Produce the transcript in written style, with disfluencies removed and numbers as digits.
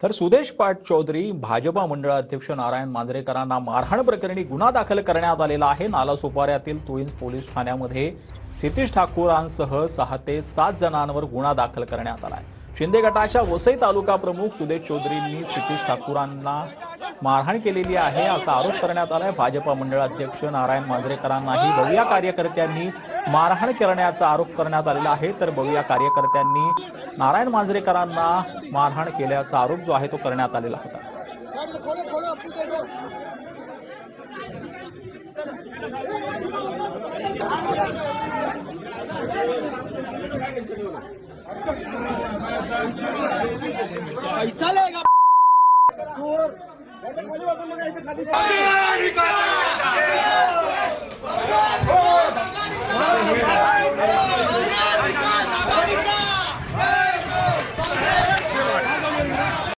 तर सुदेश पाट चौधरी भाजपा मंडळ अध्यक्ष नारायण मांजरेकरांना मारहाण प्रकरणी गुन्हा दाखल करण्यात आलेला आहे। नालासोपाऱ्यातील तुळींज पोलीस ठाण्यामध्ये सितीश ठाकूरांसह 6 ते 7 जणांवर गुन्हा दाखल करण्यात आला आहे। शिंदे गटाच्या वसई तालुका प्रमुख सुदेश चौधरींनी सितीश ठाकूरांना मारहाण केलेली आहे असा आरोप करण्यात आला आहे। भाजपा मंडळ अध्यक्ष नारायण मांजरेकरांनाही बविया कार्यकर्त्यांनी मारहाण करण्याचा आरोप करण्यात आलेला आहे। तर बविया कार्यकर्त्यांनी नारायण मांजरेकरांना मारहाण केल्याचा आरोप जो आहे तो करण्यात आलेला होता। पैसा लेगा